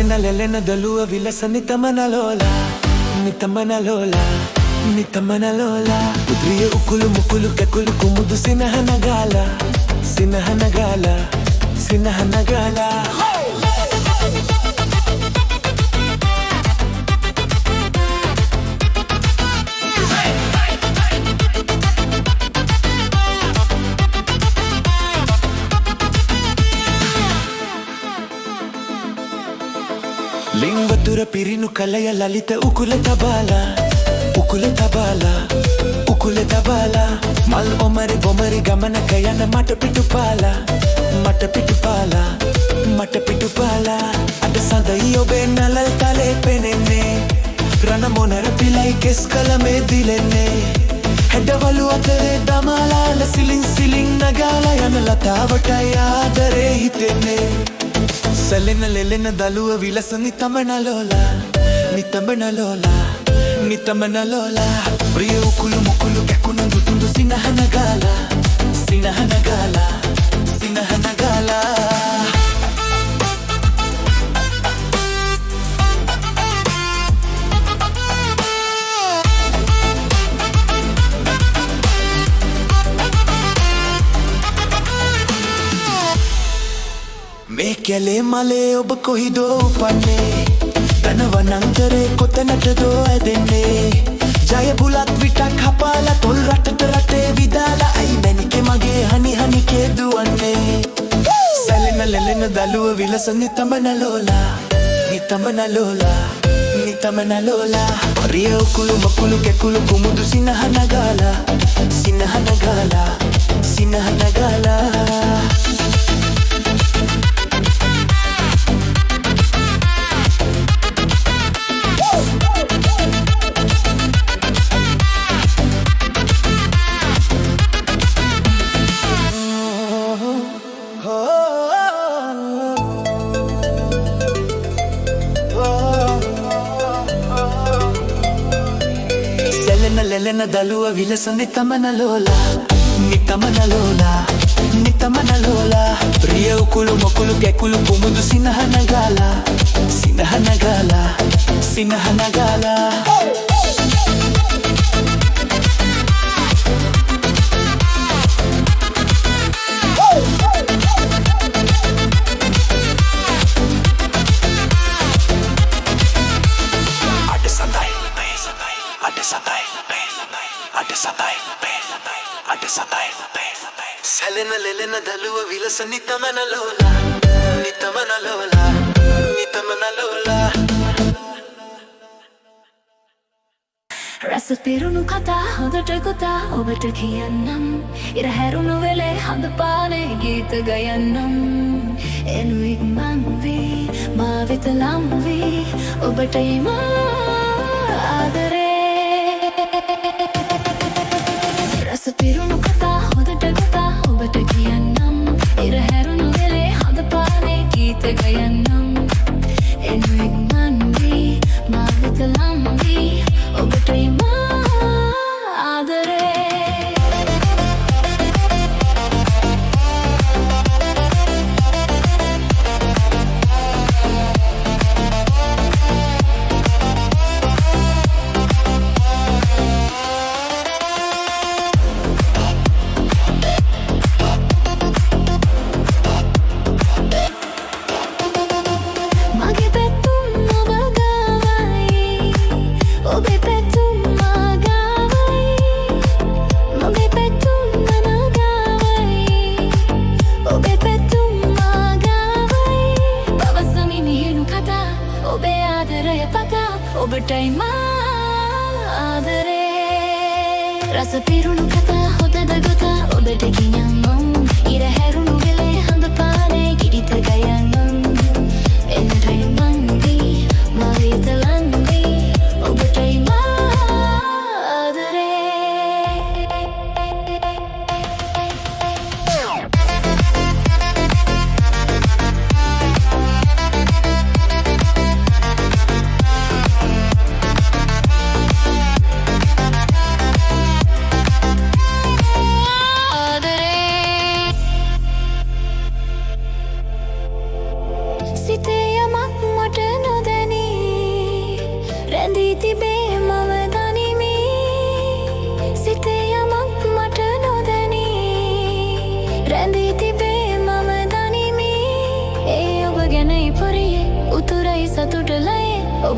lelena dalua vilasa nitamana lola udriye ukulu mukulu kakulu kumudu sinahanagala లింగతుర పిరిను కలయ లలిత ఉకుల tabala mal omari bomari gamana kayana mata pitupala ada sadaiyo benalal tale penenne rana monara pilai keskala me dilenne hedavalu atare damala siling nagala yana latavata yaadare hitenne selena lelena daluwa vilasa nitamana lola priya ukulu mukulu kakunu dutundu sinahanagala मेक्यले मले ඔබ කොහිදෝ උපන්නේ ධනවනන්තරේ කොතැනටදෝ ඇදෙන්නේ ජය බුලත් විටක් හපාලා තොල් රටේ විදාලා අයි මැනිකේ මගේ හනි දුවන්නේ සැලෙන ලෙලෙන දලුව විලස නිතමන ලෝලා පරිය උකුළු මකුළු කැකුළු කුමුදු සිනහනගාලා lelena dalua vilasa nitamana lola priya ukulu mukulu kekulu kumudu sinahanagala Selena lelena daluwa vilasa nitamana lola Rasa pirunu kata hondata kota obata kiyanam ira herunu vele handa paane geeta gayanam enu ikmanvi ma vitalamvi obata ima adare Rasa pirunu kata hondata kota obata kiyanam ira herunu vele handa paane geeta gayanam enu ikmanvi ma vitalamvi obata ima adare Rasa pirunu kata hodada gota obata kiyanam ira herunu vele handa paane kirita gayanam enrai mandi mavitalangi obata ima adare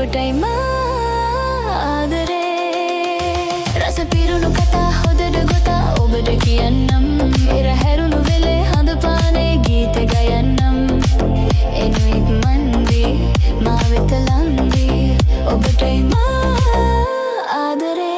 ඔබටයි මා ආදරේ රස පිරුණු කතා හොදට ගොතා ඔබට කියන්නම් ඉර හැරුණු වෙලේ හඳ පානේ ගීත ගයන්නම් එනු ඉක්මන්දී මා වෙත ලන්දී ඔබටයි මා ආදරේ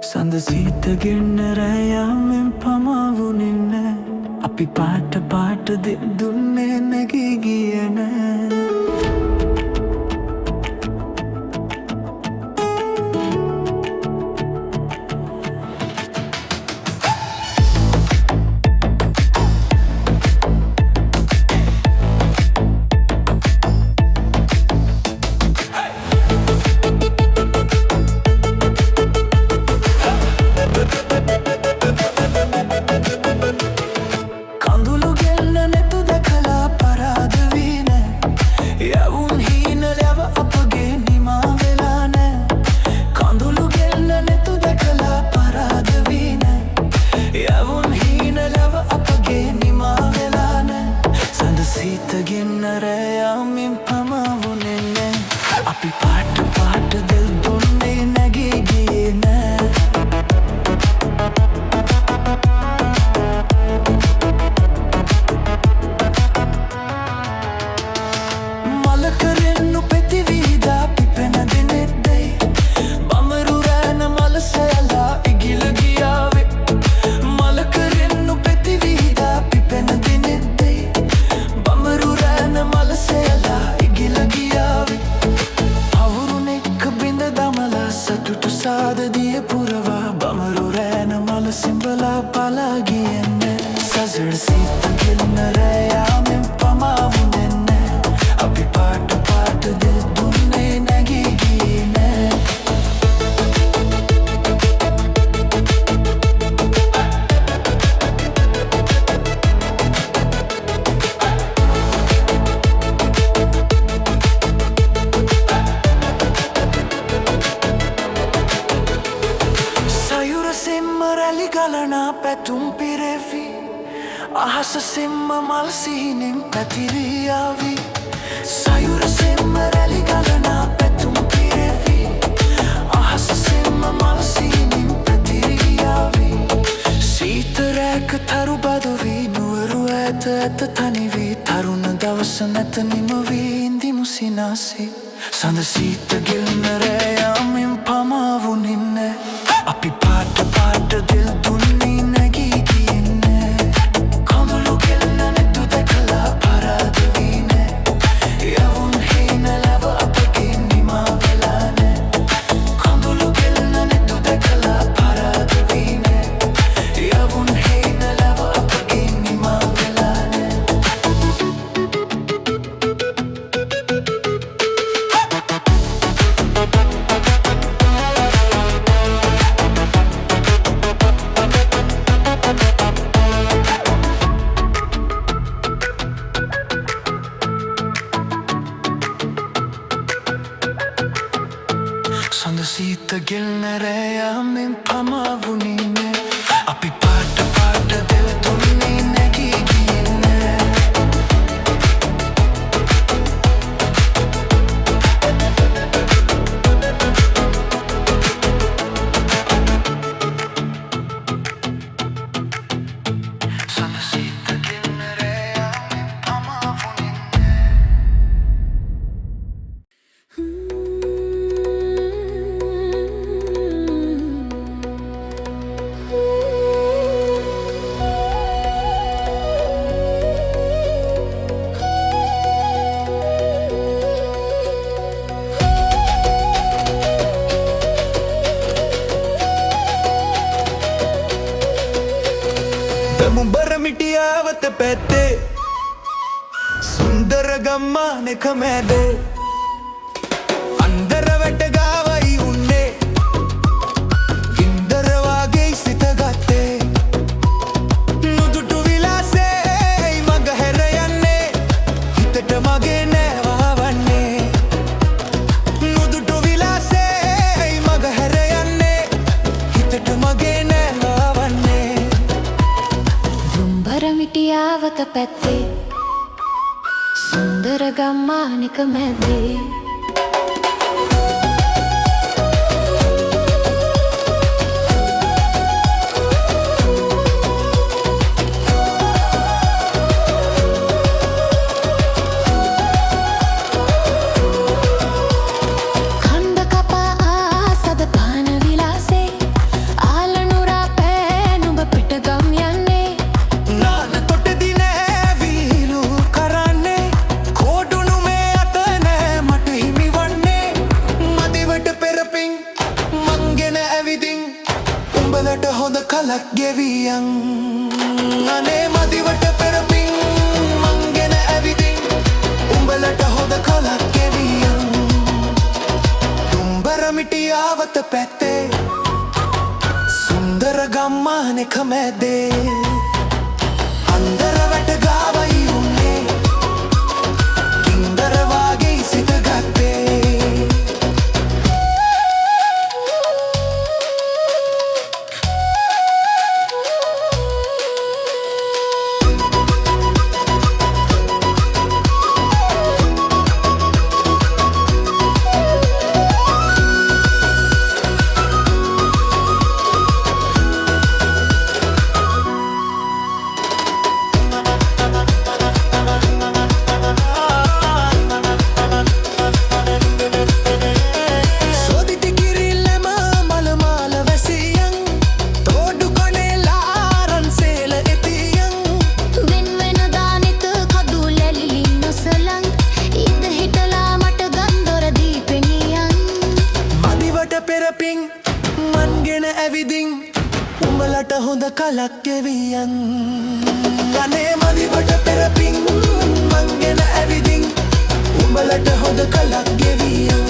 සඳ සීත ගෙන්නරයාමෙන් පමාවුනින්න අපි පාට පාට දෙදුන්නේ නැගී ගියන අහස සෙම්ම මල් සිහිනෙන් පැතිරියාවි සයුර සෙම්ම රැලි ගලනා පැතුම් පිරෙවි අහස සෙම්ම මල් සිහිනෙන් පැතිරියාවි සීතරෑක තරු බදවී නුවරු ඇත ඇත තනිවී තරුණ දවස නැත නිමවී ඉන්දිමු සිනාසේ සඳ සීත ගෙල්න රෑයාමෙන් පමාවුනින්න අපි පාට පාට දෙල් දුන්නේ නැගී සඳ සීත ගෙල්න රෑයාමෙන් පමාවුනින්නේ අපි පාට පාට දෙල් දුන්නේ නැගී ගියන්නේ සඳ සීත ගෙල්න රෑයාමෙන් පමාවුනින්නේ පැත්තේ සුන්දර ගම්මානෙක මැද අන්දර වැට ගාවයි උන්නේ ගින්දර වගේ සිත ගත්තේ නුදුටු විලාසේ මග හැර යන්නේ හිතට මගේ නෑවවන්නේ නුදුටු විලාසේ මග හැර යන්නේ හිතට මගේ නෑවවන්නේ දුම්බර මිටියාවත පැත්තේ සුන්දර ගම්මානෙක මැදේ උඹලට හොඳ කලක් ගෙවියන් අනේ මදිවට පෙරපින් මං ගෙන ඇවිදින් උඹලට හොඳ කලක් ගෙවියන් දුම්බර මිටියාවත පැත්තේ සුන්දර ගම්මානෙක මැදේ අන්දර වැට ගාවයි උන්නේ ගින්දර වගේ සිත ගත්තේ මන්ගෙන ඇවිදින් උඹලට හොඳ කලක් ගෙවියන් අනේ මදිවට පෙරපින් මන්ගෙන ඇවිදින් උඹලට හොඳ කලක් ගෙවියන්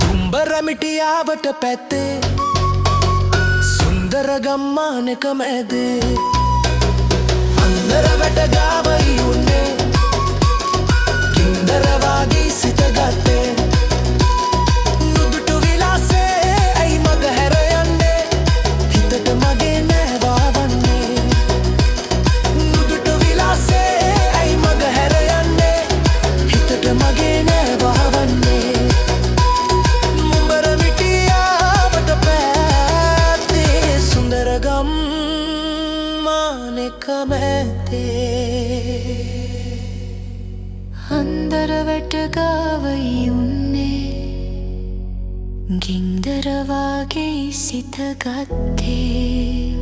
දුම්බර මිටියාවට පැත්තේ සුන්දර ගම්මානෙක මැදේ අන්දර වැට ගාවයි උන්නේ ගින්දර වගේ සිත ගත්තේ අන්දර වැට ගාවයි උන්නේ ගින්දර වගේ සිත ගත්තේ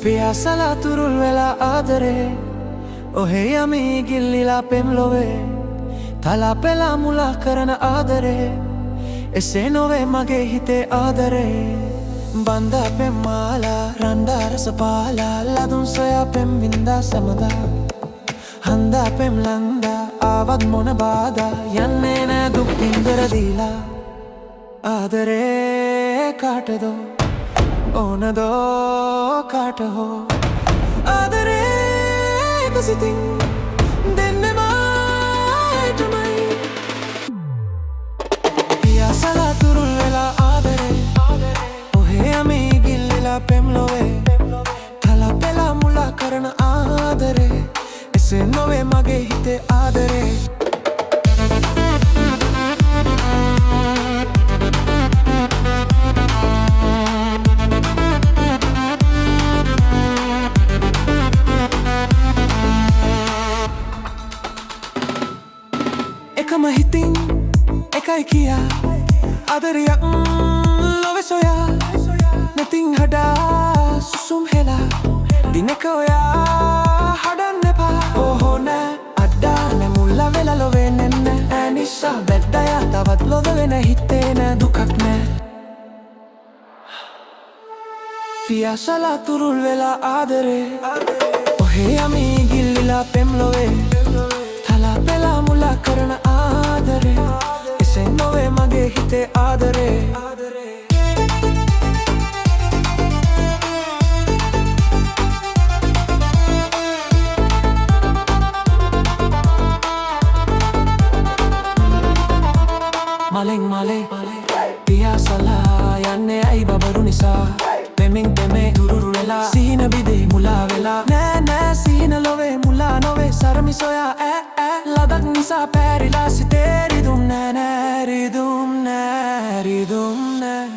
පියාසලා තුරුල් වෙලා ආදරේ ඔහේ යමී ගිල්ලිලා පෙම්ලොවේ තලා පෙලා මුලා කරන ආදරේ එසේ නොවේ මගේ හිතේ ආදරේ බන්දා පෙම් මාලා රන්දා රස පාලා ලදුන් සොයා පෙම් වින්දා සමදා හන්දා පෙම් ලන්දා ආවත් මොන බාධා යන්නේ නෑ දුක් ඉන්දර දීලා ආදරේ කාටදෝ ඕනදෝ කාට හෝ ආදරේ කසිතින් දෙන්නෙමයිටමයි පියාසලා තුරුල් වෙලා ආදරේ ඔහේ යමී ගිල්ලිලා පෙම්ලොවේ තලා පෙලා මුලා කරන ආදරේ එසේ නොවේ මගේ හිතේ ආදරේ එකම හිතින් එකයි කියා ආදරයක් ලොවේ සොයා නැතින් හඩා සුසුම් හෙලා දිනක ඔයා හඩන්න එපා ඕහෝ නෑ අඩ්ඩා නැමුල්ලා වෙලා වෙලා ලොවෙන්නෙන්න ඇනිසා බැද්දයා තවත් ලොව වෙන හිතේ නෑ දුකක් නෑ පියාසලා තුරුල් වෙලා ආදරේ ඔහේ යමි ගිල්ලිලා පෙම්ලොවේ තලා පෙලා මුලා කරන ආදරේ එසේ නොවේ මගේ හිතේ ආදරේ මලෙන් මලේ පියාසලා යන්නේ ඇයි බබරු නිසා පෙමින් පෙමේ දුරුරු වෙලා සීන බිදේ මුලා වෙලා නෑ නෑ සීන ලොවේ මුලා නොවේ සරමි සොයා ඈ ලදක් නිසා පැරිලා සිතේ රිදුම් නෑ නෑ රිදුම් නෑ රිදුම් නෑ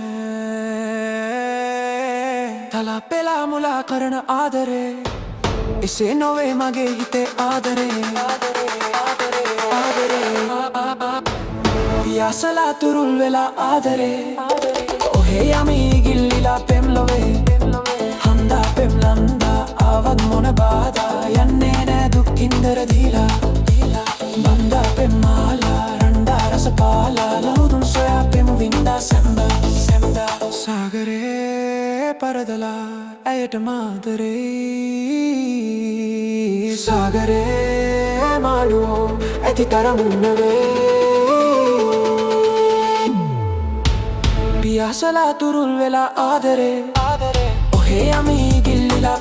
තලා පෙලා මුලා කරන ආදරේ එසේ නොවේ මගේ හිතේ ආදරේ පියාසලා තුරුල් වෙලා ආදරේ ඔහේ යමි ගිල්ලිලා පෙම්ලොවේ හන්දා පෙම්ලන්දා ආවත් මොන බාධා යන්නේ නෑ දුක් ඉන්දර දීලා බන්දා පෙම්මාලා රණ්ඩා රසපාලා ලහුදුන් සොයා පෙම් වින්දා සැම්බා සාගරේ පරදලා ඇයට මාදරේ සාගරේ මාළුවෝ ඇති තරම් නෙවේ පියාසලා තුරුල් වෙලා ආදරේ ඔහේ යමි ගිල්ලිලා